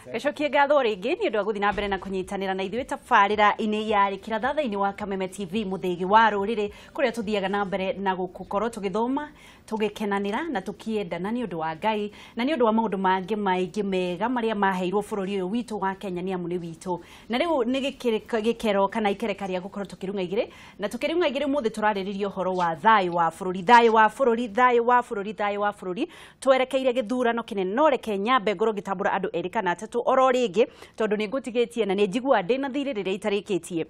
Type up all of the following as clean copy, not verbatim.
Gacokie ngatho ringi ni undu wa guthii na mbere na kunyitanira na ithuĩ tabarĩra-inĩ ya Kĩratha-inĩ wa Kameme TV muthegi wa rũrĩrĩ kuria tuthiaga na mbere na gukorwo tugithoma tugikenanira na tukiendana ni undu wa Ngai na ni undu wa maundu mangi maingi mega maria maheirwo bũrũri ũyũ witũ wa Kenya ni amu ni witũ na riu ni gikero kana ikerekaria gukorwo tukirunga igire na tukirunga igire muthi turarĩrĩria ũhoro wa thayũ wa bũrũri thayũ wa bũrũri twerekeire gĩthurano kinene no reke nyambe ngoro ngĩtambũra andũ erĩ kana atatũ oro ringi tondu ni ngutigitie na ni njigua ndina thirĩ rĩrĩa itarĩkĩtie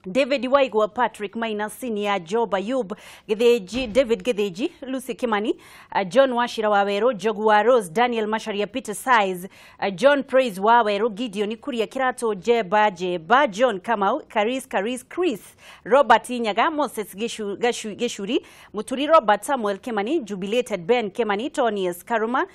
David Waigwa, Patrick Maina, Senior, Job Ayub, Githĩnji, David Githĩnji, Lucy Kimani, John Wachira Waweru, Jogua Rose, Daniel Macharia, Peter Size, John Praise Waweru, Gideon Kuria Kirato, Jeba, John Kamau, Chris, Robert Inyaga, Moses Geshuri, Muturi Robert, Samuel Kimani, Jubilated Ben Kimani, Tonius Karuma,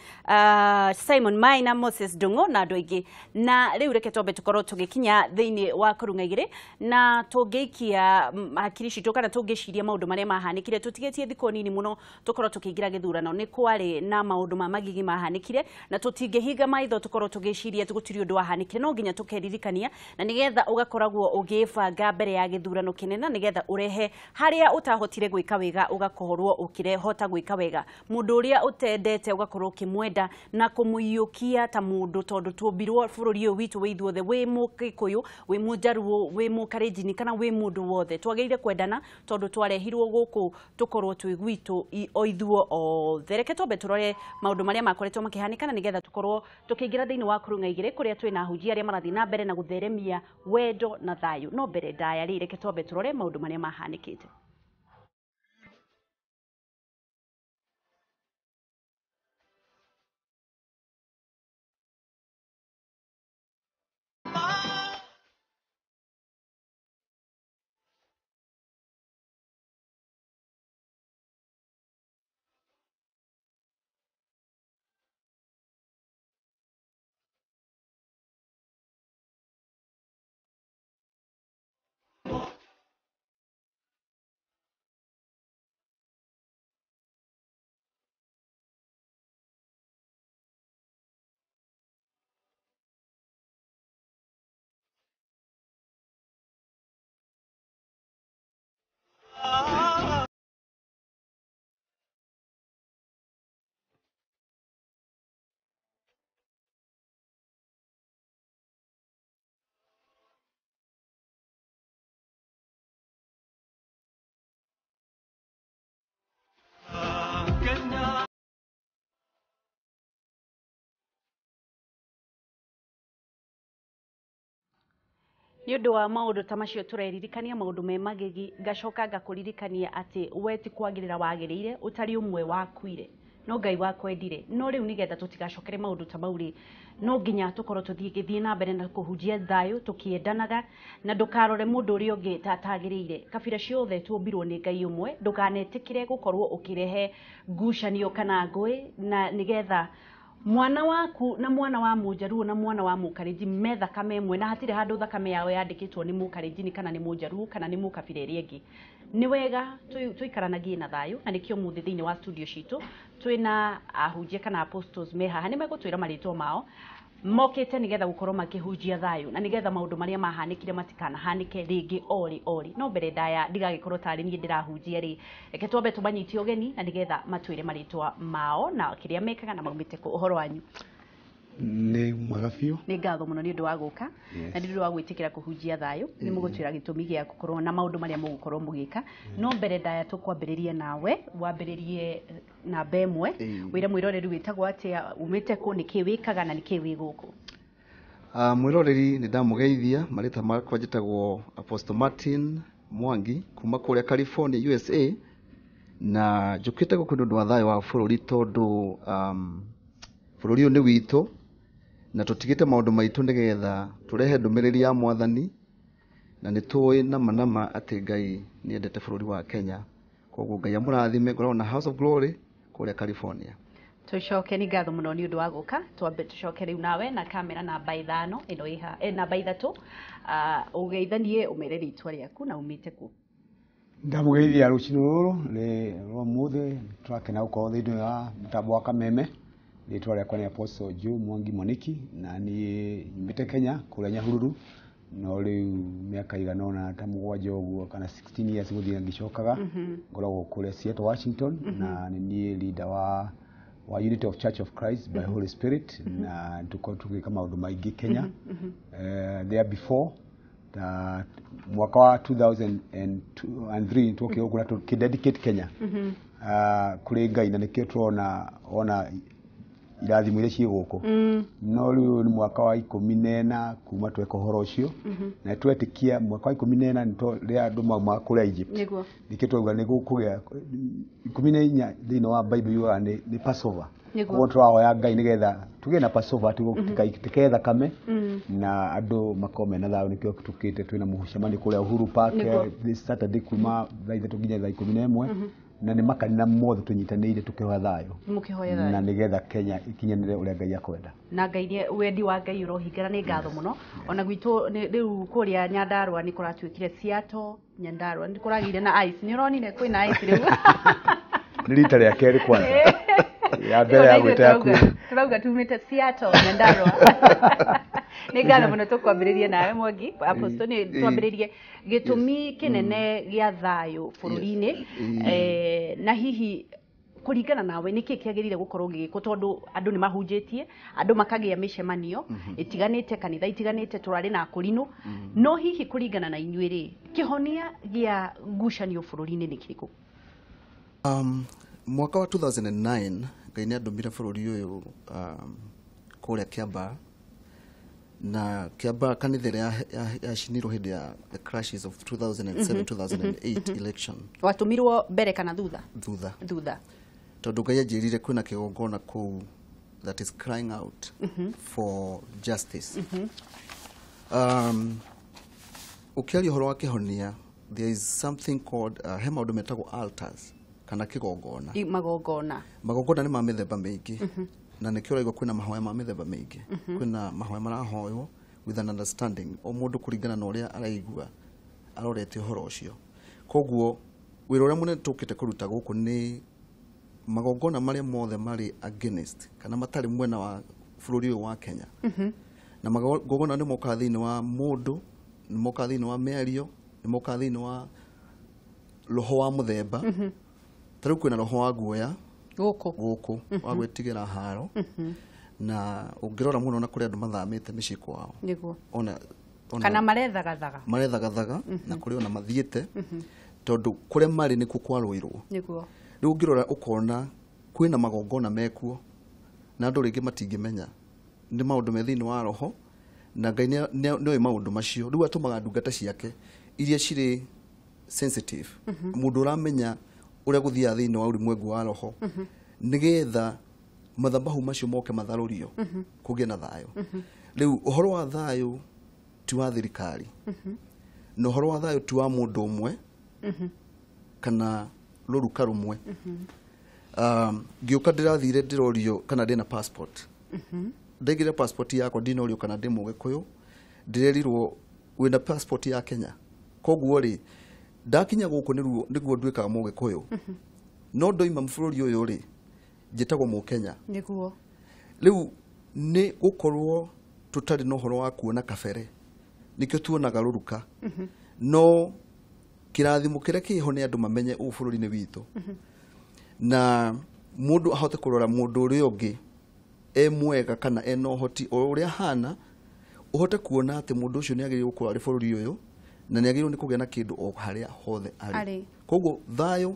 Simon Maina, Moses Dungo, na andũ na rĩu reke twambe tukorwo tũgĩkinya thĩinĩ wa kũrunga igĩrĩ na tũngĩikia hakiri citũ kana tũngĩciria maũndũ marĩa mahanĩkire tũtigetie thikũ nini mũno tũkorwo tũkĩingĩra gĩthurano nĩ kwarĩ na maũndũ ma magigi mahanĩkire na tũtingĩhinga maitho tũkorwo tũgĩciria gũtirĩ ũndũ wahanĩkire no nginya tũkeririkania na nĩgetha ũgakoragwo ũgĩbanga mbere ya gĩthurano kĩnene nĩgetha ũrehe harĩa ũtahotire gwĩka wega ũgakorwo ũkĩrehota gwĩka wega mũndũ ũrĩa ũtendete ũgakorwo ũkĩmwenda na kũmũiyũkia ta mũndũ tondũ tuombirwo bũrũri ũyũ witũ wĩ ithuothe wĩ Mũgĩkũyũ wĩ Mũjaruo wĩ Mũkalenjin kana wĩ mũndũ wothe twagĩrĩire kwendana tondu twarehirwo gũkũ tukorwo twĩ gwitũ o ithuo othe reke twambe tũrore maũndũ marĩa makoretwo makĩhanĩka na nĩgetha tukorwo tukĩingĩra thĩinĩ wa kũrunga igĩrĩ kũrĩa twĩ na ahunjia arĩa marathiĩ na mbere na gũtheremia wendo na thayũ no mbere ndaya rĩ reke twambe tũrore maũndũ marĩa mahanĩkĩte Nĩ ũndũ wa maũndũ ta macio tũreririkania maũndũ me magigi ngacoka ngakũririkania atĩ we ti kwagĩrĩra wagĩrĩire ũtarĩ ũmwe wakuire no Ngai wakwendire no rĩu nĩgetha tũtigacokere maũndũ ta mau rĩ no nginya tũkorwo tũthiĩ na mbere na kũhunjia thayũ tũkĩendanaga na ndũkarore mũndũ ũrĩa ũngĩ tatagĩrĩire kabira ciothe tuombirwo nĩ Ngai ũmwe ndũkanetĩkĩre gũkorwo ũkĩrehe ngucanio kana ngũĩ na nĩgetha mwana waku na mwana wa Mũjaruo na mwana wa Mũkalenjin me thakame ĩmwe na hatirĩ handũ thakame yao yandĩkĩtwo nĩ Mũkalenjin kana nĩ Mũjaruo kana nĩ mũkabira ĩrĩa ĩngĩ nĩ wega tũikaranagie na thayũ na nĩkĩo mũthĩ thĩinĩ wa studio citũ twĩna ahunjia kana apostles me haha nĩ megũtwĩra marĩtwa mao mokĩte nĩgetha gũkorwo makĩhunjia thayũ na nĩgetha maũndũ marĩa mahanĩkire matikanahanĩke rĩngĩ ori no mbere ndaya ndigagĩkorwo tarĩ niĩ ndĩrahunjia rĩ reke twambe tũmanyitie ũgeni na nĩgetha matwĩre marĩtwa mao na kĩrĩa mekaga na maumĩte kũ ũhoro wanyu nĩ mwega biũ nĩ ngatho mũno nĩ ũndũ wa gũka na nĩ ũndũ wa gwĩtĩkĩra kũhunjia thayũ nĩ mũgũtwĩra gĩtũmi gĩa gũkorwo na maũndũ marĩa mũgũkorwo mũgĩka no mbere ndaya tũkwambĩrĩria nawe wambĩrĩrie namba ĩmwe wĩra mwĩroreri wĩtagwo atĩa umĩte kũ nĩkĩ wĩkaga na nĩkĩ wĩ gũkũ mwĩroreri nĩ ndamũgeithia marĩtwa makwa njĩtagwo Apostle Martin Mwangi kuma kũrĩa California USA na njũkĩte gũkũ nĩ ũndũ wa thayũ wa bũrũri tondũ bũrũri ũyũ nĩ witũ na tũtigĩte maũndũ maitũ nĩgetha tũrehe ndũmĩrĩri ya Mwathani na nĩ tũĩ nama atĩ Ngai nĩ endete bũrũri wa Kenya koguo Ngai amũrathime ngoragwo na House of Glory kũrĩa California tucoke nĩ ngatho mũno nĩ ũndũ wa gũka twambe tũcoke rĩu nawe na kamera namba 5 ĩno ĩha namba 3 ũgeithanie ũmere rĩtwa rĩaku na umĩte kũ ndamũgeithia rũcinĩ rũrũ nĩ rwa mũthĩ tũrakena gũkorwo thĩinĩ wa mũtambo wa Kameme Ritwa rĩakwa nĩ Apostle Joe Mwangi Moniki na ni nyumĩte Kenya kũrĩa Nyahururu no rĩu mĩaka igana ona ta 7 ũguo kana 16 years gũthiĩ ngĩcokaga ngoragwo kũrĩa Seattle Washington na ni leader wa Unity of Church of Christ by Holy Spirit na tũgĩka maũndũ maingĩ Kenya. There before mwaka wa 2003 tukĩogora tukidedicate Kenya kũrĩ Ngai na nĩkĩo tuona irathimo iria ciĩ gũkũ no rĩu nĩ mwaka wa 14 kuma tweka ũhoro ũcio na twetĩkia mwaka wa 14 rĩa andũ mauma kũrĩa Egypt nĩkĩo twauga nĩ gũkũgĩa 14 thĩinĩ wa Bible yuga nĩ Passover kwa twahoya Ngai nĩgetha tũgĩe na Passover tũgĩke thakame na andũ makome na thayũ nĩkĩo tũkĩte twĩna mũcemanio kũrĩa Uhuru Park this Saturday kuma thaa 3 nginya thaa 11 na nĩ makanitha mothe tũnyitanĩire tũkĩhoya thayũ na nĩgetha Kenya ikinyanĩre ũrĩa Ngai akwenda na Ngai wendi wa Ngai ũrohingĩra nĩ ngatho mũno ona gwitũ rĩu kũrĩa Nyandarua nĩ kũratuĩkire Seattle Nyandarua nĩ kũragĩire na ice nĩ ũronire kwĩna ice rĩu nĩ rita rĩa kerĩ kwanza ya mbere ya gwĩta yaku turauga tumĩte Seattle Nyandarua nĩ ngatho mũno tũkwambĩrĩria nawe Mwangi Apostle nĩ twambĩrĩrie gĩtũmi kĩnene gĩa thayũ bũrũri-inĩ na hihi kũringana nawe nĩkĩ kĩagĩrĩire gũkorwo gĩgĩkwo tondũ andũ nĩ mahunjĩtie andũ makagĩa mĩcemanio itiganĩte kanitha itiganĩte tũrarĩ na akũrinũ no hihi kũringana na inyuĩ rĩ kĩhonia gĩa ngucanio bũrũri-inĩ nĩ kĩrĩkũ? Mwaka wa 2009 Ngai nĩ andũmire bũrũri ũyũ kũrĩa Kiambaa na Kiambaa kanitha ĩrĩa yacinirwo hĩndĩ ya the crashes of 2007-2008 election. Watumirwo mbere kana thutha? Thutha. Tondũ Ngai anjĩrire kwĩna kĩgongona kũu that is crying out for justice. Ũkĩaria ũhoro wa kĩhonia, there is something called he maũndũ metagwo altars kana kĩgongona. Magongona nĩ ma mĩthemba mĩingĩ. Na nĩkĩo ũraigua kwĩna mahoya ma mĩthemba mĩingĩ kwĩna mahoya marahoywo with an understanding o mũndũ kũringana na ũrĩa araigua arorete ũhoro ũcio koguo wĩra ũrĩa mũnene tũkĩte kũruta gũkũ nĩ magongona marĩa mothe marĩ against kana matarĩ mwena wa bũrũri ũyũ wa Kenya na magongona nĩ moka thĩinĩ wa mũndũ nĩ moka thĩinĩ wa mĩario nĩ moka thĩinĩ wa roho wa mũthemba tarĩu kwĩna roho wa guoya gũkũ wa gwĩtigĩra haro na ũngĩrora mũno na kũrĩa andũ mathamĩte mĩciĩ kwao ona kana marethagathaga na kũrĩ ona mathiĩte tondũ kũrĩa marĩ nĩkuo kwarũĩrwo rĩu ũngĩrora ũkona kwĩna magongona mekuo na andũ rĩngĩ matingĩmenya nĩ maũndũ me thĩinĩ wa roho na Ngai nĩoĩ maũndũ macio rĩu atũmaga ndungata ciake iria cirĩ sensitive mũndũ ũramenya ũrĩa gũthiaga thĩinĩ wa ũrimwengu wa roho nĩgetha mathabahu macio moke matharũrio kũgĩe na thayũ rĩu ũhoro wa thayũ ti wa thirikari na ũhoro wa thayũ ti wa mũndũ ũmwe kana rũruka rũmwe ngĩũka ndĩrathire ndĩrorio kana ndĩna passport ndaigire passport yakwa ndinorio kana ndĩ Mũgĩkũyũ ndĩrerirwo wĩna passport ya Kenya koguo rĩ ndakinya gũkũ nĩguo nduĩkaga Mũgĩkũyũ no ndoima bũrũri ũyũ rĩ njĩtagwo Mũkenya nĩguo rĩu nĩ gũkorwo tũtarĩ na ũhoro wa kuona kabere nĩkĩo tuonaga rũruka no kĩrathimo kĩrĩa kĩho nĩ andũ mamenye ũũ bũrũri-inĩ witũ na mũndũ ahote kũrora mũndũ ũrĩa ũngĩ mwega kana ena ũhoti ũrĩa hana ũhote kuona atĩ mũndũ ũcio nĩ agĩrĩirwo gũkorwo arĩ bũrũri ũyũ na nĩ agĩrĩirwo nĩ kũgĩa na kĩndũ o harĩa hothe arĩ koguo thayũ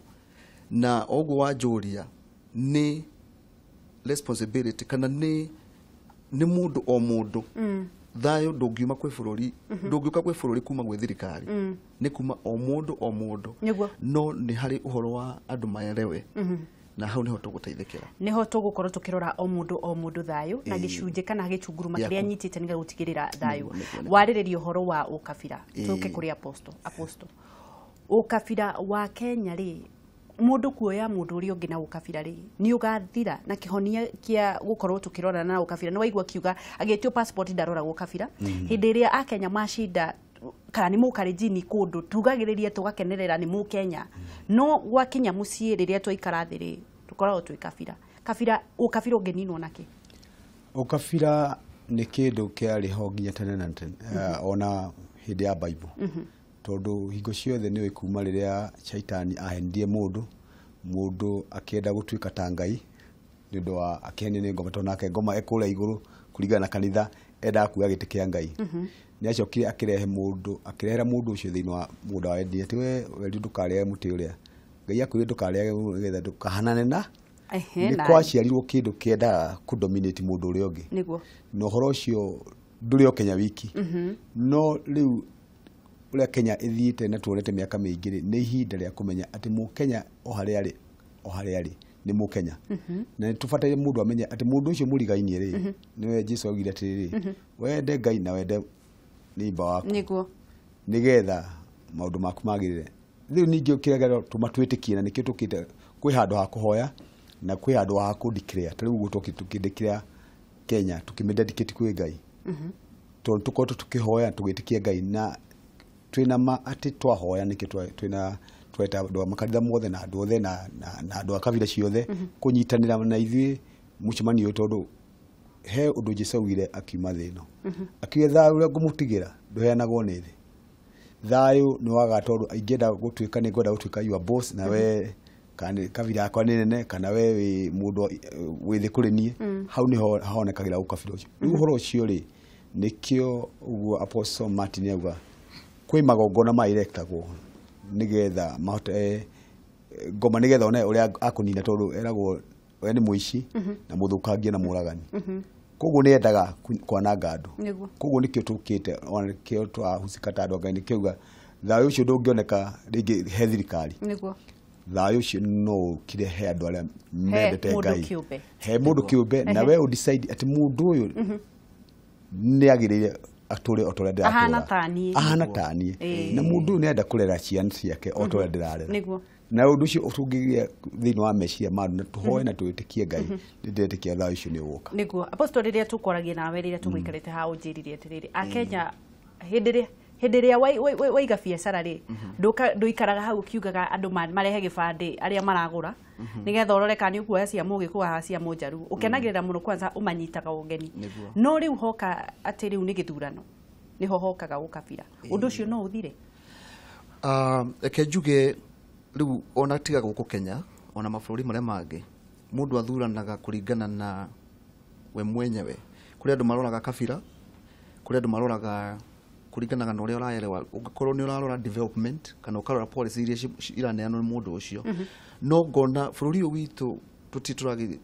na ũguo wanjũria nĩ responsibility kana nĩ mũndũ o mũndũ thayũ ndũngiuma kwĩ bũrũri ndũngiũka kwĩ bũrũri kuma gwĩ thirikari nĩ kuma o mũndũ no nĩ harĩ ũhoro wa andũ maelewe na hau niho tũgũteithĩkĩra niho tũgũkorwo tũkĩrora o mũndũ thayũ na gĩcunjĩ kana gĩcunguruma kĩrĩa nyitĩte nĩgetha gũtigĩrĩra thayũ warĩrĩria ũhoro wa ũkabira tũke kũrĩ Apostle ũkabira wa Kenya rĩ mũndũ kuoya mũndũ ũrĩa ũngĩ na ũkabira rĩ nĩ ũgathira na kĩhonia kĩa gũkorwo tũkĩrora na ũkabira nĩ waigua kiuga agĩtio passport ndarora ũkabira hĩndĩ ĩrĩa Akenya macinda kana nĩ mũkarenjini kũndũ tugagĩrĩria tũgakenerera nĩ Mũkenya no gwakinya mũciĩ rĩrĩa twaikara thĩ rĩ tũkoragwo twĩ kabira kabira ũngeninwo naki ukabira nĩ kĩndũ kĩarĩ ho nginya tene na tene ona hĩndĩ ya Bible tondu hingo ciothe nĩ kuma rĩrĩa shaitani ahendie mũndũ akĩenda gũtuĩka ta Ngai nĩ ũndũ wa akĩhenio nĩ ngoma tonake ngoma ekũrĩa igũrũ kũringana na kanitha enda kuoya gĩtĩ kĩa Ngai nĩ acokire akĩrehera mũndũ ũcio thĩinĩ wa mũndũ wa endie tiwe wendi ndũkarĩage mũtĩ ũrĩa Ngai akwĩrire ndũkarĩage nĩgetha ndũkahanane na nĩ kwaciarirwo kĩndũ kĩendaga kũdominate mũndũ ũrĩa ũngĩ nĩguo na ũhoro ũcio ndũrĩ o Kenya wiki no rĩu ũrĩa Kenya ĩthiĩte na tuonete mĩaka mĩingĩ nĩ ihinda rĩa kũmenya atĩ Mũkenya o harĩa arĩ nĩ Mũkenya na tũbataire mũndũ amenye atĩ mũndũ ũcio mũrigainie rĩ nĩwe Jesũ augire atĩrĩrĩ wende Ngai na wende neighbor waku nĩguo nĩgetha maũndũ maku magĩrĩre rĩu ningĩ ũkĩrega tũmatwĩtĩkie na nĩkĩo tũkĩte kwĩ handũ ha kũhoya na kwĩ handũ ha kũdeclare ta rĩu ũguo tũkĩdeclare Kenya tũkĩmededicate kwĩ Ngai tondũ tũkorwo tũkĩhoya tũgĩtĩkia Ngai na twĩna ma atĩ twahoya nĩkĩo tweta andũ a makanitha mothe na andũ othe na andũ a kabira ciothe kũnyitanĩra na ithuĩ mũcemanio tondũ he ũndũ Jesũ augire akiuma thĩ ĩno akiuga thayũ ũrĩa ngũmũtigĩra ndũheanagwo nĩ thĩ thayũ nĩ waga tondũ aingĩenda gũtuĩka nĩ ngwenda gũtuĩka your boss na we kabira yakwa nĩ nene kana we wĩ mũndũ wĩ thĩ kũrĩ niĩ hau nĩho honekagĩra ũkabira ũcio rĩu ũhoro ũcio rĩ nĩkĩo ũguo Apostle Martin auga kwĩ magongona mairektagwo nĩgetha mahote ngoma nĩgetha one ũrĩa akũnina tondũ eragwo we nĩ mũici na mũthũkangia na mũragani koguo nĩ endaga kwananga andũ koguo nĩkĩo tũkĩte ona kĩo twahusika ta andũ a Ngai nĩkĩuga thayũ ũcio ndũngĩoneka rĩngĩ he thirikari thayũ ũcio no ũkire he andũ arĩa mendete Ngai he mũndũ kĩũmbe na we ũdecide atĩ mũndũ ũyũ nĩ agĩrĩire atũre o tũrĩa ndĩratũra ahana taniĩ na mũndũ ũyũ nĩenda kũrera ciana ciake o tũrĩa ndĩrarera na ũndũ ũcio ũtũngĩgĩa thĩinĩ wa meciria ma andũ na tũhoe na twĩtĩkie Ngai nĩ ndĩretĩkia thayũ ũcio nĩ ũgũka nĩguo Apostle rĩrĩa tũkwaragia nawe rĩrĩa tũgũikarĩte ha ũnjĩrĩrie atĩrĩrĩ akenya hĩndĩ ĩrĩa waiga biacara rĩ ndũikaraga hau ũkiugaga andũ marehe gĩbandĩ arĩa maragũra nĩgetha ũrore kana nĩ ũkuoya cia Mũgĩkũyũ haha cia Mũnjaruo ũkenagĩrĩra mũno kwanza ũmanyitaga ũgeni no rĩu hoka atĩ rĩu nĩ gĩthurano nĩho hokaga gũkabira ũndũ ũcio no ũthire reke njuge rĩu ona tiga gũkũ Kenya ona mabũrũri marĩa mangĩ mũndũ athuranaga kũringana na we mwenyewe kũrĩ andũ maroraga kabira kũrĩ andũ maroraga kũringana na ũrĩa ũraerewa ũngĩkorwo nĩ ũrarora development kana ũkarora policy iria iraneanwo nĩ mũndũ ũcio no ngona bũrũri ũyũ witũ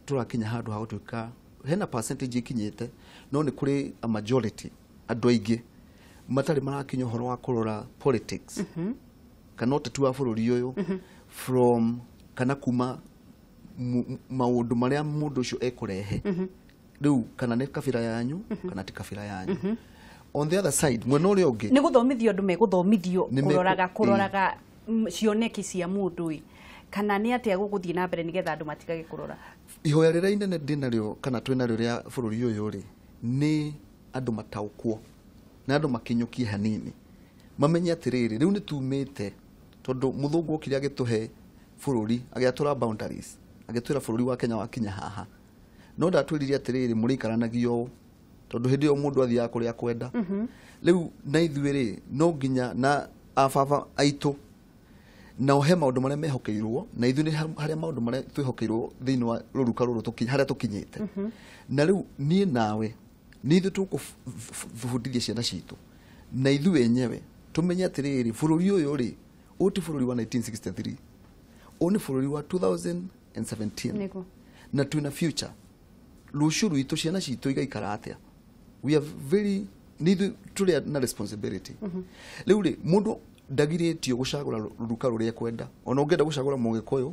tũrakinya handũ ha gũtuĩka hena percentage ikinyĩte no nĩ kũrĩ a majority andũ aingĩ matarĩ marakinya ũhoro wa kũrora politics kana ũteti wa bũrũri ũyũ from kana kuma maũndũ marĩa mũndũ ũcio ekũrehe rĩu kana nĩ kabira yanyu kana ti kabira yanyu on the other side mwena ũrĩa ũngĩ nĩ gũthomithio andũ megũthomithio kũroraga cioneki cia mũndũ ũyũ kana nĩ atĩa gũgũthiĩ na mbere nĩgetha andũ matigage kũrora ihoya rĩrĩa inene ndĩnarĩo kana twĩnarĩo rĩa bũrũri ũyũ rĩ nĩ andũ mataũkwo na andũ makinyũkie hanini mamenye atĩrĩrĩ rĩu nĩ tumĩte tondũ mũthũngũ okire agĩtũhe bũrũri agĩatũra boundaries agĩtwĩra bũrũri wa Kenya wakinya haha no ndatwĩrire atĩrĩrĩ mũrĩikaranagio ũũ tondũ hĩndĩ ĩyo mũndũ athiaga kũrĩa kwenda rĩu na ithuĩ rĩ no nginya na ababa aitũ na ohe maũndũ marĩa mehokeirwo na ithuĩ nĩ harĩa maũndũ marĩa twĩhokeirwo thĩinĩ wa rũruka rũrũ harĩa tũkinyĩte na rĩu niĩ nawe nĩ ithuĩ tũkũbundithia ciana citũ na ithuĩ enyewe tũmenye atĩrĩrĩ bũrũri ũyũ rĩ ũyũ ti bũrũri wa 1963 ũyũ nĩ bũrũri wa 2017 na twĩna future rũciũ rwitũ ciana citũ igaikara atĩa we are very nithu tuli na responsibility rĩu rĩ mũndũ ndagirĩtio gũcagũra rũruka rũrĩa kwenda ona ũngĩenda gũcagũra Mũgĩkũyũ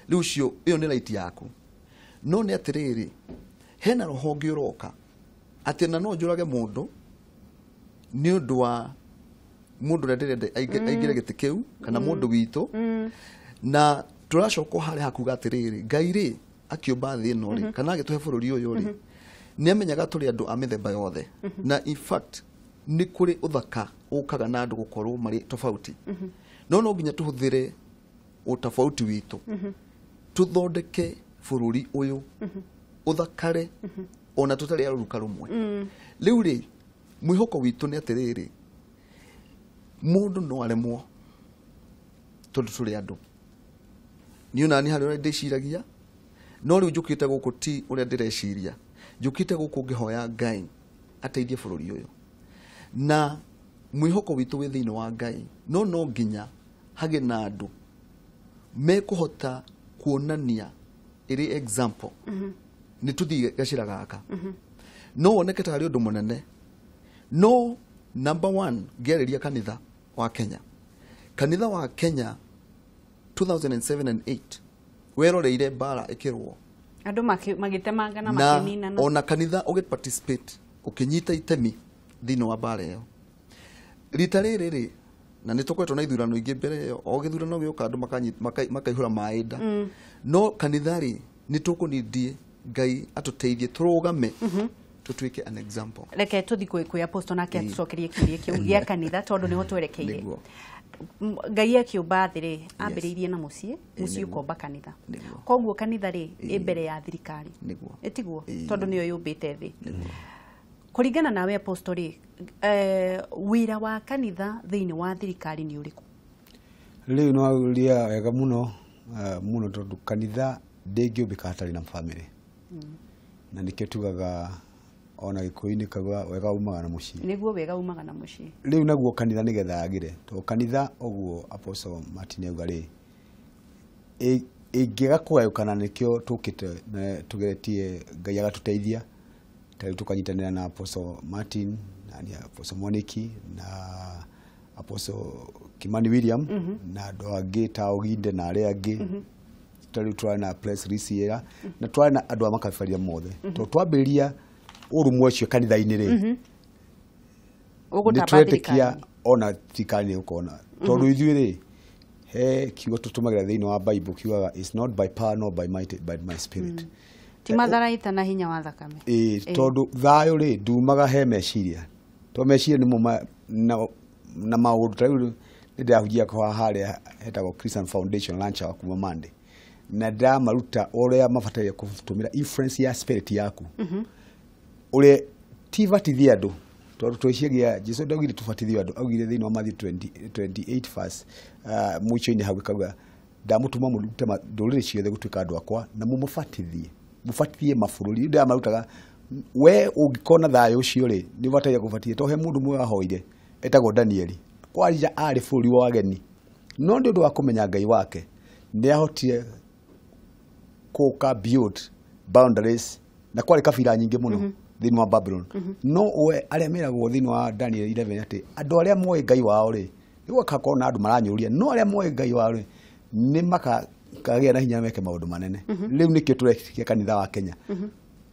rĩu cio ĩyo nĩ right yaku no nĩ atĩrĩrĩ hena rũhonge ũroka atĩ na no njũrage mũndũ nĩ ũndũ wa mũndũ ũrĩa ndĩrenda aingĩre gĩtĩ kĩu kana mũndũ witũ na tũracoka harĩa hakuga atĩrĩrĩ Ngai rĩ akĩũmba thĩ ĩno rĩ kana agĩtũhe bũrũri ũyũ rĩ nĩ amenyaga tũrĩ andũ a mĩthemba yothe na in fact nĩ kũrĩ ũthaka ũkaga na andũ gũkorwo marĩ tofauti no nginya tũhũthĩre ũtofauti witũ tũthondeke bururi uyu uthakare ona tutari aruruka rumwe riu ri mwihoko witu ni atiriri mundu no aremwo tondu turi andu niona ni hari ndiciragia no riu njukite guku ti uria ndireciria njukite guku ngihoya Ngai ateithie bururi uyu na mwihoko witu wi thiini wa Ngai no nginya hage na andu mekuhota kuonania iri example ni tuthi gacira gaka no woneke tari undu munene no number 1 ngeriria kanitha wa Kenya 2007 and 8 weroreire bara ikirwo andu magitemanga na makinina na ona kanitha uge participate ukinyita itemi thini wa bara iyo rita riri na nitukwetwo na ithurano ingi mbere yo o githurano gioka andu makaihura maida no kanithari nitukunidie Ngai atuteithie turugame tutwike an example reke tuthi kwi apostle nake atucokerie kiuria kiu gia kanitha tondu niho twerekeire Ngai akiumba thiri ambiriirie na mucii ukomba kanitha koguo kanitha ri imbere ya thirikari etiguo tondu niyo yumbite thi kuringana nawe apostle ri wira wa kanitha thiini wa thirikari ni uriku riu no uria wega muno muno tondu kanitha ndingiumbika hatari na family na nikio tugaga ona gikuini kagwa wega umaga na mucii niguo wega umaga na mucii riu naguo kanitha nigetha agire to kanitha oguo Apostle Martin auga ri ingiga kwayukana nikio tukite tugeretie Ngai agatuteithia tari tukanyitanira na Apostle Martin na Apostle Moniki na Apostle Kimani William na andu angi ta Oginde na aria angi tari twana press release na twana andu amakafaria mothe to twambiria urumwe cio kanitha-ini ri ugutabathirikia ona tikani ukona tondu ithui ri he kiugo tutumagira thiini wa Bible kiugaga it's not by power nor by might but my spirit ti matharaita na hinya wa thakame tondu thayo ri ndumaga he meciria to meciria ni mo na maundu tari ndahujia kwa haria hetagwo Christian Foundation launch wa kuma Monday na ndamaruta uria mabataire kutumira influence ya spirit yaku ule tivatithia andu tondu twiciagia Jesu ndaugire tubatithio andu augire thiini wa Matthew 28 verse mwicho-ini hau kauga ndamutuma murute ndurire ciothe gutuika andu akwa na mubatithie mabururi ndamarutaga we ungikona thayo ucio ri ni bataire kubatie to he mundu mwe ahoire etagwo Danieli kwarija ari bururi wa ageni no ndu wa kumenya Ngai wake ni ahotie kuka build boundaries na kwari kabira nyingi muno thiini wa Babylon no we aria meragwo thiini wa Daniel 11 ati andu aria moe Ngai wao ri nigo kakona andu maranyuria no aria moe Ngai wao ri ni makagia na hinya meke maundu manene riu nikio turekia kanitha wa Kenya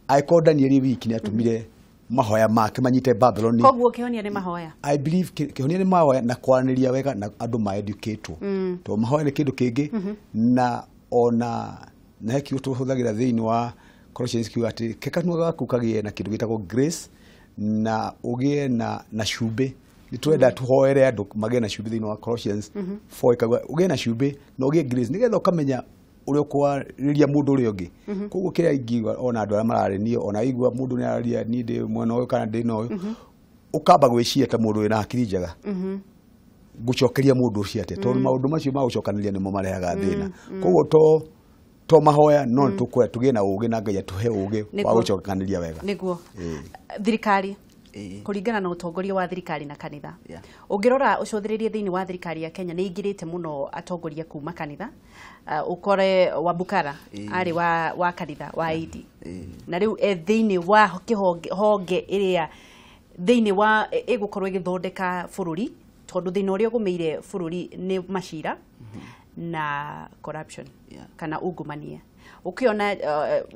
aiko Daniel wiki ni atumire mahoya make manyite Babylon koguo kihonia ni mahoya I believe kihonia ni mahoya na kwaraniria wega na andu ma educate to mahoya ni kindu kingi na ona na heki tuhuthagira thiini wa Colossians kiuga ati kekanua gaku kagie na kindu gitagwo grace na ugie na cumbi ni twenda tuhoere andu magie na cumbi thiini wa Colossians 4 kaguo ugie na cumbi na ugie grace nigetha ukamenya uri kwariria mundu uri ungi koguo kiria ingiwa ona andu aria mararenio ona igwa mundu ni araria ni ndi mwena uyu kana ndi no ukamba gwiciria ta mundu wina hakiri njega gucokeria mundu ucio ati tondu maundu macio ma gucokaniria nimo marehaga thina koguo to mahoya no tukwe tugie na ugi na Ngai atuhe ugi wa gucokaniria wega niguo thirikari kuringana na utongoria wa thirikari na kanitha ungirora ucuthiririe thiini wa thirikari ya Kenya ni ingirite muno atongoria kuma kanitha ukore Wabukara ari wa kanitha wa AID na riu thiini wa honge iria thiini wa igukorwo igithondeka bururi tondu thiini uria gumeire bururi ni macira na corruption kana ungumania ukiona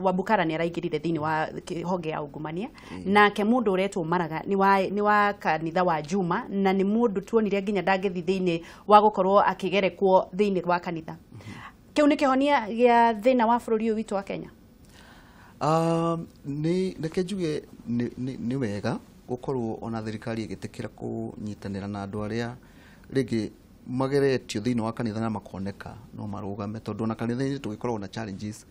Wabukara ni araingirire thiini wa honge ya ungumania nake mundu uretwo Maraga ni wa kanitha wa Juma na ni mundu tuonire nginya ndangithi thiini wa gukorwo akigerekwo thiini wa kanitha kiu ni kihonia gia thina wa bururi witu wa Kenya ni njuge ni wega gukorwo ona thirikari igitikira kunyitanira na andu aria rigi mageretio thiini wa kanitha na makoneka no marugame tondu na kanitha-ini tugikorwo na challenges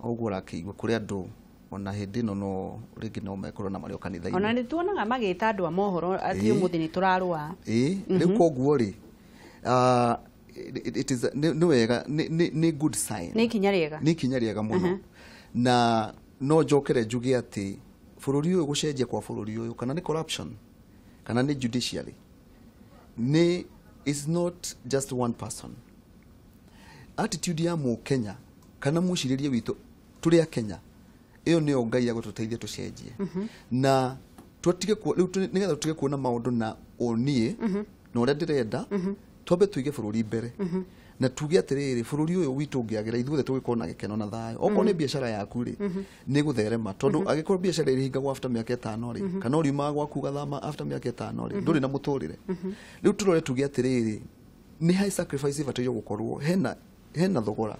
oguo rakĩigua kũrĩ andũ ona hĩndĩ ĩno no rĩngĩ no mekorwo na marĩ o kanitha-inĩ. Ona nĩ tuonaga magĩta andũ a mohoro atĩ ũmũthĩ nĩ tũrarũa. Rĩu koguo rĩ it is nĩ wega nĩ good sign. Nĩ ikinya rĩega mũno. Na no njokere njuge atĩ bũrũri ũyũ gũcenjia kwa bũrũri ũyũ kana nĩ corruption kana nĩ judiciary is not just one person. Attitude ya Kenya kana mũcirĩrie witũ tũrĩ a Kenya ĩyo nĩyo Ngai agũtũteithia tũcenjie. Na tũtige rĩu nĩgetha tũtige kuona maũndũ na ũniĩ na ũrĩa ndĩrenda twambe tuige bũrũri mbere na tuge atĩrĩrĩ bũrũri ũyũ witũ ũngĩagĩra ithuothe tũgĩkorwo na gĩkeno na thayũ. Okorwo nĩ biacara yaku rĩ nĩ gũtherema tondũ agĩkorwo biacara ĩrĩhingagwo after mĩaka 5 rĩ kana ũriumaga gwaku gathama after mĩaka 5 rĩ ndũrĩ na mũtũrĩre. Rĩu tũrore tuge atĩrĩrĩ nĩ high sacrifice ibataire gũkorwo hena thogora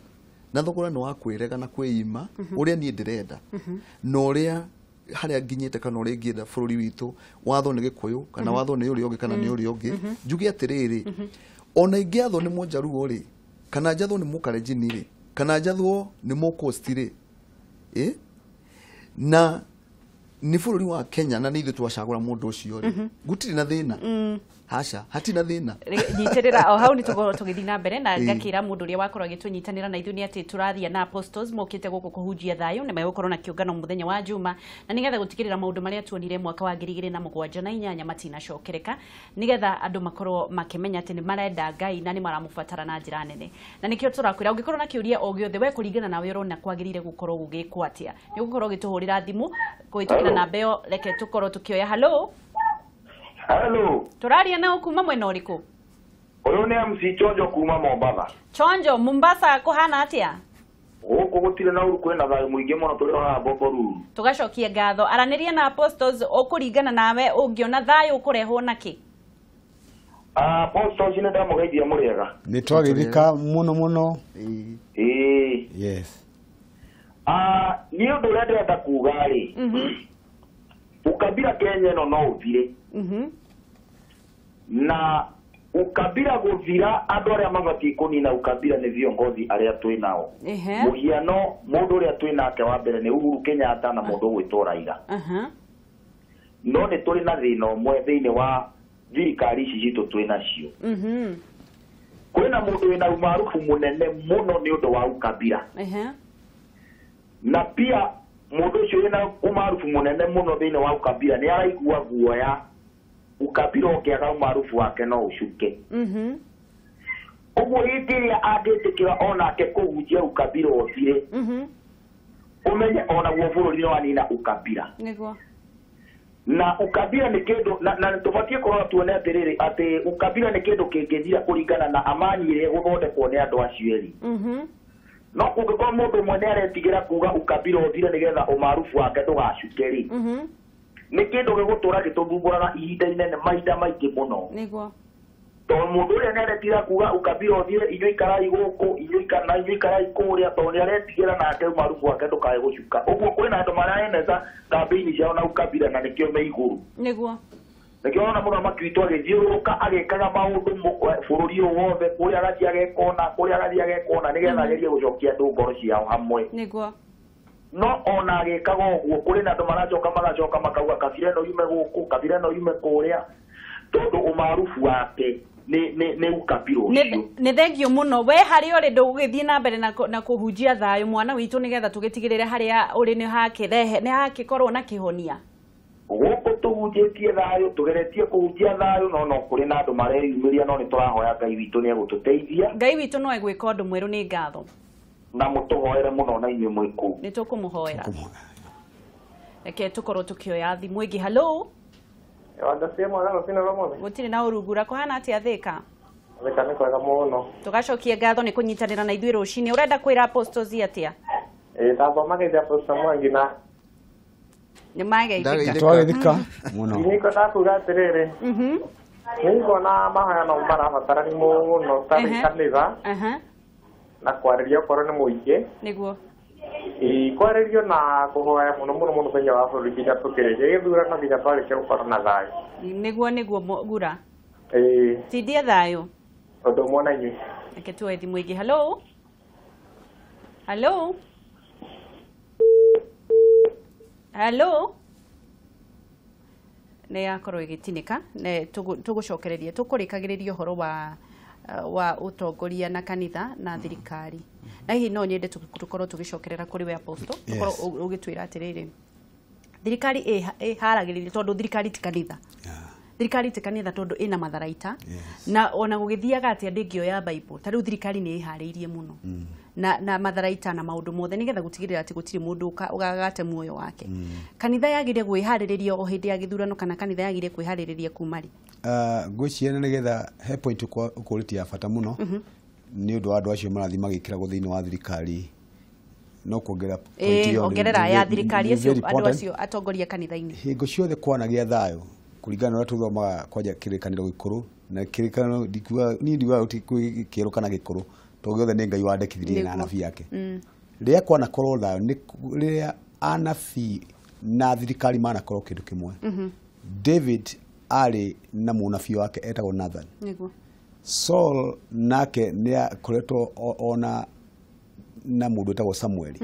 na thogora nĩ wa kwĩrega na kwĩima ũrĩa niĩ ndĩrenda na ũrĩa harĩa nginyĩte kana ũrĩa ngĩenda bũrũri witũ watho nĩ Gĩkũyũ kana watho nĩ ũrĩa ũngĩ kana nĩ ũrĩa ũngĩ njuge atĩrĩrĩ ona ingĩathwo nĩ Mũnjaruo rĩ kana njathwo nĩ Mũkalenjin rĩ kana njathwo nĩ Mũcoast rĩ na nĩ bũrũri wa Kenya na nĩ ithuĩ twacagũra mũndũ ũcio rĩ gutirĩ na thĩna. Hasha hatina thĩna nyitirira o hau ni tũgĩthiĩ na mbere na ngakĩra mũndũ ũrĩa wakorwo agĩtũnyitanĩra na ithuĩ nĩ atĩ tũrathiĩ na apostles mokĩte gũkũ kũhunjia thayũ na megũkorwo na kĩũngano mũthenya wa Juma na nĩgetha gũtigĩrĩra maũndũ marĩa tuonire mwaka wa 2007 matinacokereka nĩgetha andũ makorwo makĩmenya atĩ nĩ marenda Ngai na nĩ maramũbatara na njĩra nene. Na nĩkĩo tũrakwĩra ũngĩkorwo na kĩũria o gĩothe we kũringana nawe ũrona kwagĩrĩire gũkorwo gũgĩkwo atĩa nĩ gũkorwo gĩtũhũrĩra thimũ kũhĩtũkĩra namba ĩyo reke tũkorwo tũkĩoya. Hello. Hello. Turaria na ukuma mwena ũrĩkũ? Ũyũ nĩ MC Chonjo kuma Mombasa. Chonjo, Mombasa kũhana atĩa? Gũkũ gũtirĩ na ũru kwĩna thayũ mũingĩ mũno tũrĩ haha Bomboruru. Tugacokia ngatho. Aranĩria na apostles ũkũringana nawe ũngĩona thayũ ũkũrehwo nakĩ? Apostles nĩ ndamũgeithia mũrĩega. Nĩ twagĩthika mũno mũno. Yes. Niĩ ũndũ ũrĩa ndĩrenda kuga rĩ. Ukabila Kenya no ũthire. Na ukabila gũthira andũ arĩa mabatiĩ kũnina ukabila nĩ viongozi arĩa twĩ nao. Mũhiano mũndũ ũrĩa twĩ nake wa mbere nĩ Uhuru Kenyatta na mũndũ gwĩtwo Raila. No nĩ tũrĩ na thĩna ũmwe thĩinĩ wa thirikari ici citũ twĩ nacio. Kwĩna mũndũ wĩna umaarufu mũnene mũno nĩ ũndũ wa ukabila. Na pia mũndũ ũcio wĩna umaarufu mũnene mũno thĩinĩ wa ukabila nĩ araigua guoya ukabila ũkĩaga umaarufu wake no ũcuke. Ũguo hĩndĩ ĩrĩa angĩtĩkĩra onake kũhunjia ukabila ũthire ũmenye onaguo bũrũri nĩ wanina ukabila. Na ukabila nĩ kĩndũ na tũbatiĩ kũrora tuone atĩrĩrĩ atĩ ukabila nĩ kĩndũ kĩngĩthira kũringana na amani ĩrĩa gũthondekwo nĩ andũ acio erĩ. No kũngĩkorwo mũndũ ũmwe nĩ aretigĩra kuga ukabila ũthire nĩgetha umaarufu wake ndũgacuke rĩ nĩ kĩndũ gĩgũtũra gĩtũthumbũraga ihinda inene mahinda maingĩ mũno. Tondũ mũndũ ũrĩa nĩ aretigĩra kuga ukabila ũthire inyuĩ ikarai gũkũ inyuĩ ikarai kũrĩa tondũ nĩ aretigĩra nake umaarufu wake ndũkae gũcuka. Ũguo kwĩna andũ maraeneza kambĩini ciao na ukabila na nĩkĩo me igũrũ. Nĩkĩo ona mũthamaki witũ agĩthiũrũrũka agĩkaga maũndũ bũrũri ũyũ wothe kũrĩa agathiĩ agekona nĩgetha agerie gũcokia andũ ngoro ciao hamwe. No ona agĩkaga ũguo kũrĩ na andũ magacoka makauga kabira ĩno yume gũkũ kabira ĩno yume kũrĩa tondũ umaarufu wake nĩ ukabila ũcio. Nĩ thengio mũno we harĩ ũrĩ ndũgũgĩthiĩ na mbere na kũhunjia thayũ mwana witũ nĩgetha tũgĩtigĩrĩre harĩa ũrĩ nĩ hakĩkorwo na kĩhonia. Gũkũ tũhunjĩtie thayũ tũgeretie kũhunjia thayũ no kũrĩ na andũ mareyumĩria no nĩ tũrahoya Ngai witũ nĩ egũtũteithia. Ngai witũ no egwĩka ũndũ mwerũ nĩ ngatho. Na mũtũhoere mũno na inyuĩ mwĩ kũu. Nĩ tũkũmũhoera. Reke tũkorwo tũkĩoya thimũ ĩngĩ. Hello. Gũtirĩ na ũrungura kũhana atĩa Thĩka? Thĩka nĩ kwega mũno. Tũgacokia ngatho nĩ kũnyitanĩra na ithuĩ rũcinĩ. Ũrenda kwĩra apostles atĩa? Twathomagĩria Apostle Mwangi na nĩ mageithĩka. Twagĩthika mũno. Nĩko ndakuga atĩrĩrĩ. Nĩngona mahoya no marabatarani mũno tarĩ kanitha. Na kwarĩria okorwo nĩ mũingĩ. Nĩguo. Kwarĩrio na kũhoya mũno thĩinĩ wa bũrũri nginya tũkĩrĩkia gĩthurano nginya twarĩkia gũkorwo na thayũ. Nĩguo Gura. Tindie thayũ. Ũndũ ũmwe na inyuĩ. Reke tuoe thimũ ĩngĩ. Hello. Hello? Hello? Nĩ yakorwo ĩgĩtinĩka tũgũcokereria tũkũrĩkagĩrĩria ũhoro wa ũtongoria na kanitha na thirikari na hihi no nyende tũkorwo tũgĩcokerera kũrĩ we Apostle tũkorwo ũgĩtwĩra atĩrĩrĩ thirikari ĩharagĩrĩria tondũ thirikari ti kanitha thirikari ti kanitha tondũ ĩna matharaita na ona gũgĩthiaga atĩ ndĩngĩoya Bible ta rĩu thirikari nĩ ĩharĩirie mũno na matharaita na maũndũ mothe nĩgetha gũtigĩrĩra atĩ gũtirĩ mũndũ ũgagate muoyo wake kanitha yagĩrĩire kwĩharĩrĩria o hĩndĩ ya gĩthurano kana kanitha yagĩrĩire kwĩharĩrĩria kuma rĩ ngwĩciria nĩgetha he point ũkũrĩtie ya bata mũno nĩ ũndũ wa andũ acio marathiĩ magĩkĩragwo thĩinĩ wa thirikari no kuongerera point yo ongerera ya thirikari acio andũ acio atongoria kanitha-inĩ hingo ciothe kwanagĩa thayũ kũringana na ũrĩa tũthomaga kwanja kĩrĩkanĩro gĩkũrũ na kĩrĩkanĩro ndiuga kĩerũ kana gĩkũrũ tondũ gĩothe nĩ Ngai wandĩkithirie na anabii yake rĩrĩa kwanakorwo thayũ nĩ rĩrĩa anabii na thirikari manakorwo kĩndũ kĩmwe David arĩ na mũnabii wake etagwo Nathan Saul nake nĩ akoretwo ona na mũndũ etagwo Samuel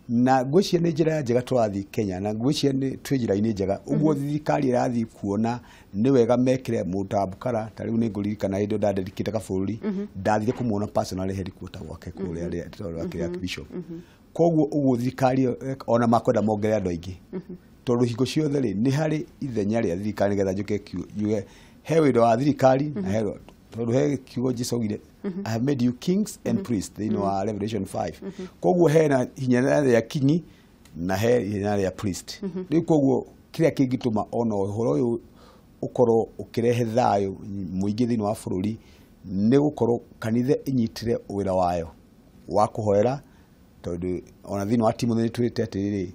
na ngwĩciria nĩ njĩra njega tũrathiĩ Kenya na ngwĩciria nĩ twĩ njĩra-inĩ njega ũguo thirikari ĩrathiĩ kuona nĩ wega mekĩre mũtabukara ta rĩu nĩ ngũririkana hĩndĩ ndandĩkĩte kabũrũri ndathire kũmuona personally headquarter gwake kũrĩa rĩa bishop koguo ũguo thirikari ona makwenda mongerere andũ aingĩ tondũ hingo ciothe rĩ nĩ harĩ ithenya rĩa thirikari nĩgetha njoke kiuge he wĩra wa thirikari na he tondũ he kiugo Jesũ oigire I have made you kings and priests thĩinĩ wa Revelation 5 koguo hena hinya rĩa kingi na he hinya rĩa priest rĩu koguo kĩrĩa kĩngĩtũma ona ũhoro ũyũ ũkorwo ũkĩrehe thayũ mũingĩ thĩinĩ wa bũrũri nĩ gũkorwo kanitha inyitire wĩra wayo wa kũhoera tondũ ona thĩinĩ wa timu nĩ twĩrĩte atĩrĩrĩ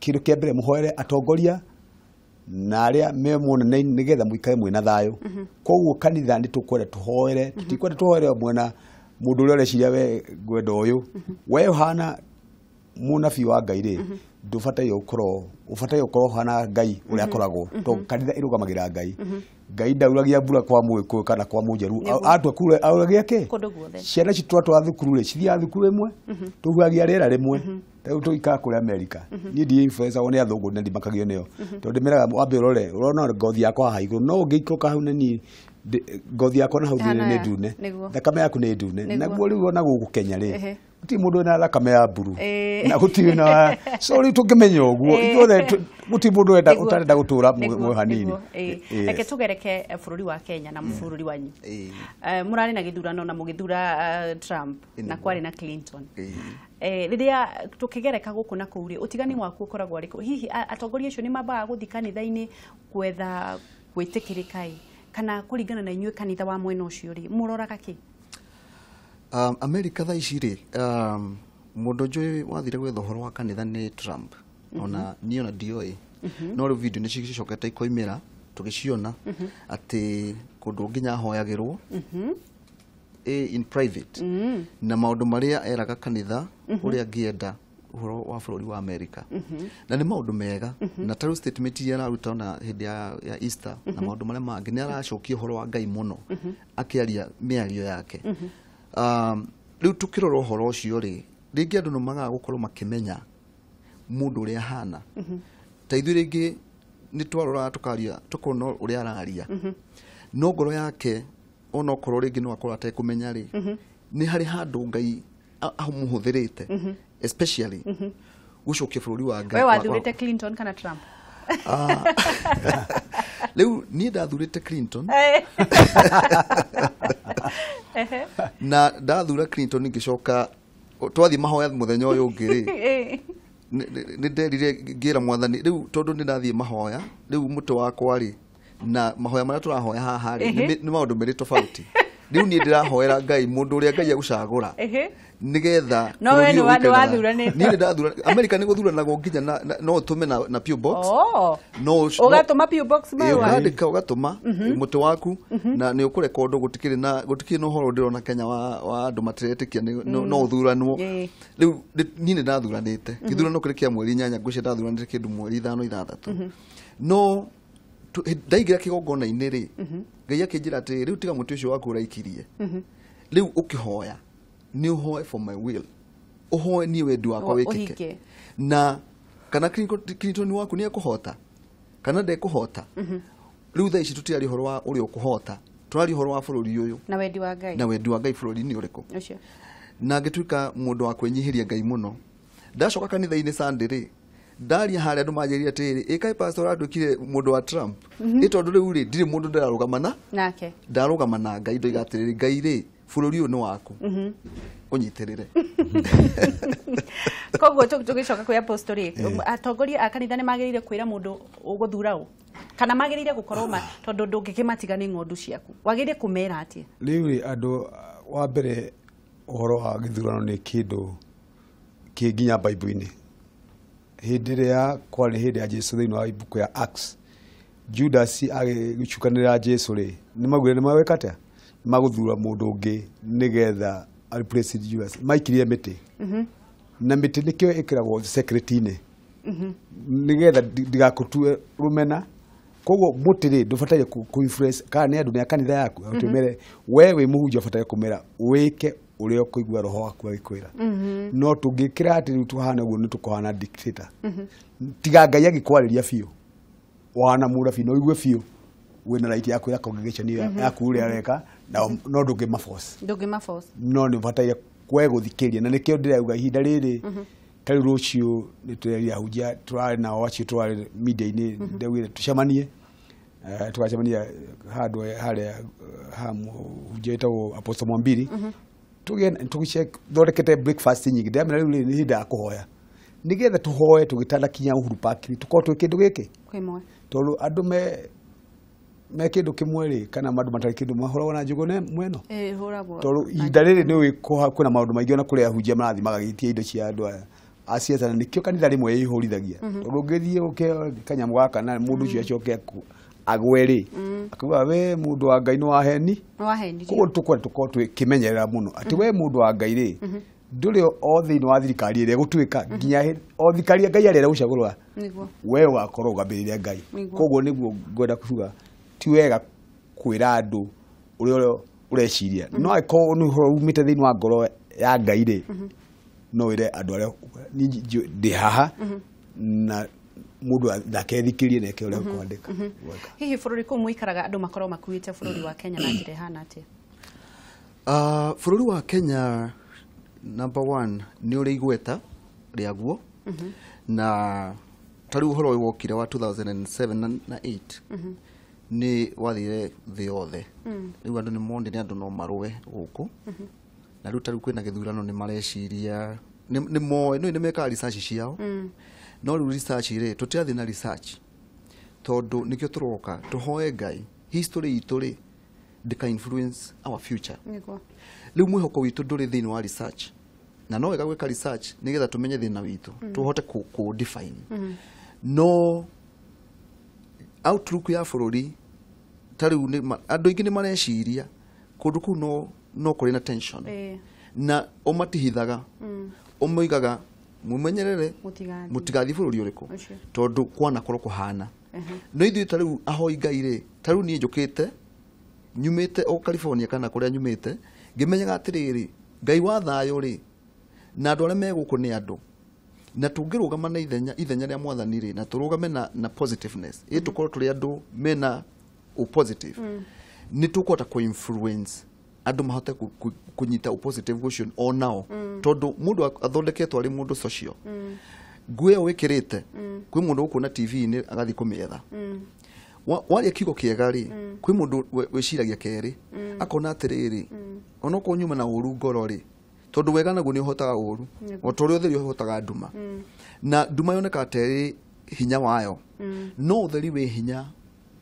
kĩndũ kĩa mbere mũhoere atongoria na arĩa me muonanaine nĩgetha mũikare mwĩna thayũ koguo kanitha nĩ tũkwenda tũhoere tutikwenda tũhoere mwena mũndũ ũrĩa ũreciria we ngwenda ũyũ we ũhana mũnabii wa Ngai rĩ ndũbataire gũkorwo hana Ngai ũrĩa akoragwo tondũ kanitha ĩrũgamagĩra Ngai Ngai ndauragia mbura kwa Mũgĩkũyũ kana kwa Mũnjaruo atua kure auragia kĩ ciana citwatwa thukuru rĩ cithiaga thukuru ĩmwe tũhuhagia rĩera rĩmwe rĩu tũikara kũrĩa Amerika niĩ ndi influencer one athũngũ na ndimakagio nĩyo tondũ ndĩmeraga wambe ũrona ngothi yakwa haha igũrũ no ũngĩikũrũka hau na niĩ ngothi yakwa na hau thĩinĩ nĩ ndune thakame yaku nĩ ndune naguo rĩu ona gũkũ Kenya rĩ gũtirĩ mũndũ wĩna thakame ya mburu na gũtirĩ na so rĩu tũngĩmenya ũguo ithuothe gũtirĩ mũndũ ũtarenda gũtũũra muoyo hanini reke tũgereke bũrũri wa Kenya na bũrũri wanyu mũrarĩ na gĩthurano na mũgĩthura Trump na kwarĩ na Clinton rĩrĩa tũkĩgereka gũkũ na kũu rĩ ũtigani waku ũkoragwo arĩkũ hihi atongoria acio nĩ mambaga gũthiĩ kanitha-inĩ gwetha gwĩtĩkĩrĩka kana kũringana na inyuĩ kanitha wa mwena ũcio rĩ mũroraga kĩ Amerika thaa ici rĩ mũndũ njũĩ wathire gwetha ũhoro wa kanitha nĩ Trump ona niĩ ona ndioĩ no rĩu video nĩ cicokete ikoimĩra tũgĩciona atĩ kũndũ nginya ahoyagĩrwo in private na maũndũ marĩa eraga kanitha ũrĩa angĩenda ũhoro wa bũrũri wa Amerika na nĩ maũndũ mega na tarũ statement iria araruta ona hĩndĩ ya Easter na maũndũ marĩa mangĩ nĩ aracokia ũhoro wa Ngai mũno akĩaria mĩario yake rĩu tũkĩrora ũhoro ũcio rĩ rĩngĩ andũ no magaga gũkorwo makĩmenya mũndũ ũrĩa ahana ta ithuĩ rĩngĩ nĩ twarora tũkaria tũkona ũrĩa araria no ngoro yake ona okorwo rĩngĩ no akorwo atekũmenya rĩ nĩ harĩ handũ Ngai amũhũthĩrĩte especially gũcokia bũrũri wa Ngai. We wathurĩte Clinton kana Trump? Rĩu niĩ ndathurĩte Clinton na ndathura Clinton ngĩcoka twathiĩ mahoya mũthenya ũyũ ũngĩ rĩ nĩ nderire ngĩra mwathani rĩu tondũ nĩ ndathiĩ mahoya rĩu mũtwe wakwa rĩ na mahoya marĩa tũrahoya haha rĩ nĩ maũndũ merĩ tofauti rĩu niĩ ndĩrahoera Ngai mũndũ ũrĩa Ngai agũcagũra nĩgetha no we nĩ wathuranĩte niĩ ndathura Amerika nĩ gũthuranagwo nginya no ũtũme na PO box no ũgatũma PO box mayo ũkandĩka ũgatũma mũtwe waku na nĩ ũkũrekondo gũtikĩrĩ na ũhoro ndĩrona Kenya wa andũ matiretĩkia no ũthuranwo rĩu niĩ nĩ ndathuranĩte gĩthurano kĩrĩ kĩa mweri 8 ngwĩciria ndathuranĩte kĩndũ mweri 5-6 no ndaigĩra kĩgongona-inĩ rĩ Ngai akĩnjĩra atĩ rĩu tiga mũtĩ ũcio waku ũraikirie rĩu ũkĩhoya nĩ ũhoe for my will uhoe ni wendi wakwa wikike na kana Clinton waku ni ekuhota kana ndekuhota riu tha ici tutiari horo wa uri ukuhota turari horo wa bururi uyu na wendi wa Ngai bururi ni uriku ucio na ngituika mundu wa kwenyihiria Ngai muno ndacoka kanitha-ini Sunday ri ndaria haria andu manjiria atiri ikai pastor adukire mundu wa Trump itondu riu ri ndiri mundu ndararugama nake ndarugama na Ngai ndoiga atiriri Ngai ri bururi uyu ni waku unyitirire koguo tugicoka kwi apostolic atongoria a kanitha ni magirire kwira mundu uguthura u kana magirire gukorwo tondu ndungikimatiga ni ng'ondu ciaku wagirire kumera atia riu ri andu wa mbere uhoro wa githurano ni kindu kinginya Bible-ini hindi ria kwari hindi ya Jesu thiini wa ibuku ya Acts Judas agicukanira Jesu ri ni magure ni mawekate maguthura mundu ungi nigetha replace Judas maikirie miti na miti nikio ikiragwo secret-ini nigetha ndigakutue rumena koguo mutiri ndubataire ku influence kana ni andu ni akanitha yaku utumere wewe muhunjia ubataire kumera wike uria kuigua roho waku agikwira no tungikira ati riu tuhana guo ni tukohana dictator tiga Ngai agikwariria biu wana mura biu no igue biu wena right ya kwira congregation yaku uria areka no ndungima force no ni bataire kweguthikiria na nikio ndirauga ihinda riri tari rucio ni tureria hujia turari na wachi turari media-ini ndewire tucemanie tukacemania handu haria hujia itawo Apostle Mwambiri tugicheck thondekete breakfast nyingi ndamena riu ni hinda ya kuhoya nigetha tuhoye tugitanda kinya Uhuru Park tukorwo twi kindu giki kwimwe tondu andu me kindu kimwe ri kana mandu matari kindu mahoragwo na njugo mweno huragwo tondu ihinda riri ni wiko kwina maundu maingi ona kuria hujia marathi magagitia indo cia andu acietana nikio kanitha rimwe yihurithagia tondu ngithie kanyamu gaka na mundu ucio acoke agweri akuga we mundu wa Ngai no waheni koguo tukorwo tukimenyerera muno ati we mundu wa Ngai ri nduri o thiini wa thirikari ire gutuika nginya o thirikari Ngai arera gucagurwa we wakorwo ugambiriria Ngai koguo niguo ngwenda kuga ti wega kwira andu uria ureciria no akorwo ni umite thiini wa ngoro ya Ngai ri no ire andu aria ndi haha na mundu ndakethikirie neke uria kwandika hihi bururi ku muikaraga andu makorwo makuite bururi wa Kenya na njire hana atia bururi wa Kenya number 1 ni uri igweta riaguo na tari uhoro wokire wa 2007 na 8 ni wathire thi yothe riu andu ni monde ni andu no marue guku na riu tari kwina githurano ni mareciria ni moe no ni meka research ciao no riu research ri tutiathi na research tondu nikio turoka tuhoe Ngai history itu ri ndika influence our future riu mwihoko witu nduri thiini wa research na no wega gwika research nigetha tumenye thina witu tuhote ku define no outlook ya bururi tariu ni andu ingi ni mareciria kundu ku no kuri na tension na umatihithaga umoigaga mumenyerere mutigathi bururi uriku tondu kwana korwo kuhana no ithui tariu ahoi Ngai ri tariu ni njukite nyumite o California kana kuria nyumite ngimenyaga atiriri Ngai wa thayo ri na andu aria meguku ni andu na tungirugama na ithenya ria mwathani ri na turugame na positiveness tukorwo turi andu mena positive ni tukota ku influence andu mahote kunyita positive vision o nao tondu mundu athondeketwo ari mundu social ngwe wikirite kwi mundu ukuna TV ni agathi kumetha wali kigo kiega ri kwi mundu wiciragia keri akona atiriri onoko nyuma na uru ngoro ri tondu wega naguo ni uhotaga uru otore utheri uhotaga nduma na nduma yoneka ateri hinya wayo no utheri we hinya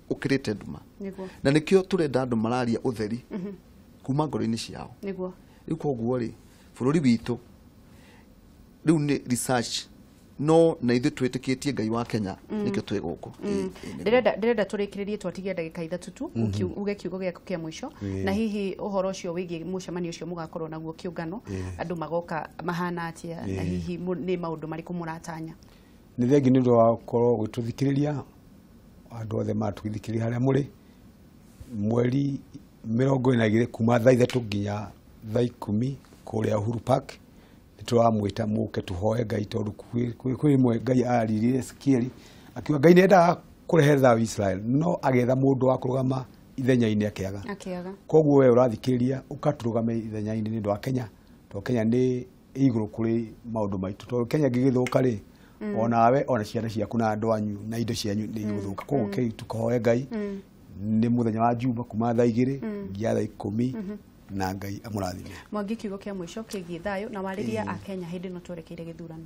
ukirite nduma na nikio turenda andu mararia utheri kuma ngoro-ini ciao niguo riu koguo ri bururi witu riu ni research no na ithu twitikitie Ngai wa Kenya nikio twi guku ndirenda turikiririe twatigia ndagika ithatu tu uge kiugo giaku kia mwisho na hihi uhoro ucio wigie mucemanio ucio mugakorwo naguo kiungano andu magoka mahana atia na hihi ni maundu mariku muratanya ni thengi ni ndo wakorwo gwituthikiriria andu othe matwithikiriria haria muri mweri 22 kuma thaa 3 nginya thaa 10 kuria Uhuru Park nituramwita muke tuhoe Ngai tondu kwi mwe Ngai arire Ezekieli akiwa Ngai nenda kurehe thayu Israel no agetha mundu wa kurugama ithenya-ini akiaga koguo we urathikiriria ukaturugame ithenya-ini ni ndu wa Kenya to Kenya ni iguru kuri maundu maitu to Kenya ngigithuka ri onawe ona ciana ciaku na andu anyu na indo cianyu ni iguthuka koguo Kenya tukohoe Ngai ni muthenya wa Juma kuma thaa 2 nginya thaa 10 na Ngai amurathime. Mwangi kiugo kia mwisho kigie thayo na wariria a Kenya hindi no twerekeire githurano.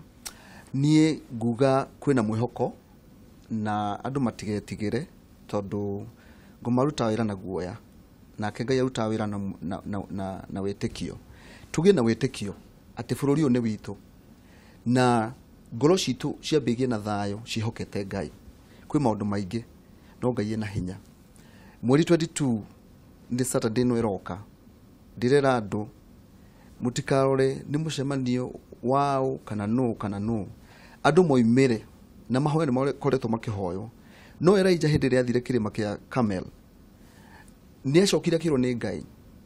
Nie nguga kwina mwihoko na andu matigetigire tondu ngumaruta wira na guoya na Ngai aruta wira na wetekio tugie na wetekio ati bururi ni witu na ngoro citu ciambigie na thayo cihokete Ngai kwi maundu maingi no Ngai ena hinya. Mweri 22 ndi Saturday no iroka ndirera andu mutikarore ni mucemanio wao kana no andu moimire na mahoya ni makoretwo makihoyo no Elijah hindi ria athire kirima kia Carmel ni acokire kiro ni Ngai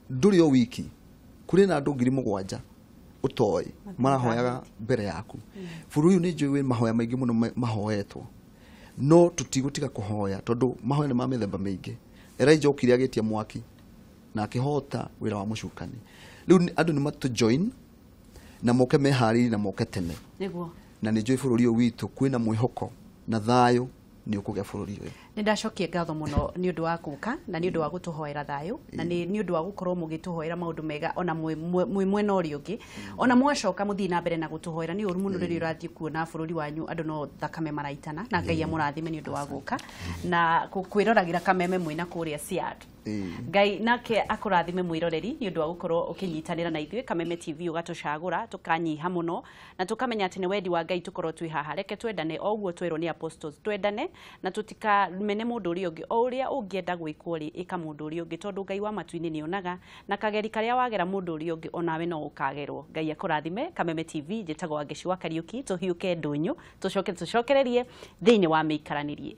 nduri o wiki kuri na andu 7,000 utoi marahoyaga mbere yaku buru uyu ni njui mahoya maingi muno mahoetwo no tutigutiga kuhoya tondu mahoya ni ma mithemba mingi. Elijah okire agetia mwaki na akihota wira wa mucukani riu andu ni matu join na moke mehariri na moke tene niguo na ni njui bururi witu kwina mwihoko na thayo ni ukugia bururi uyu. Ni ndacokia ngatho muno ni undu wa guka na ni undu wa gutuhoera thayo na ni undu wa gukorwo mugituhoera maundu mega ona mwe mwena uri ungi ona mwacoka muthii na mbere na gutuhoera ni uru muno riri urathii kuona bururi wanyu andu no thakame maraitana na Ngai amurathime ni undu wa guka na kwirораgira kameme mwina kuria Siat. Ngai nake akurathime mwiroreri ni undu wa gukorwo ukinyitanira na ithuĩ Kameme TV ugatucagura tukanyiha muno na tukamenya ati ni wendi wa Ngai tukorwo twi haha reke twendane o uguo twirwo ni apostles twendane na tutika mene mundu uri ungi o uria ungienda gwikwo ri ika mundu uri ungi tondu Ngai wa matuini ni onaga na kageri karia wagera mundu uri ungi onawe no ukagerwo. Ngai akurathime. Kameme TV njitagwo Angeci wa Kariuki tuhiuke ndunyu tucokererie thiini wa miikaranirie.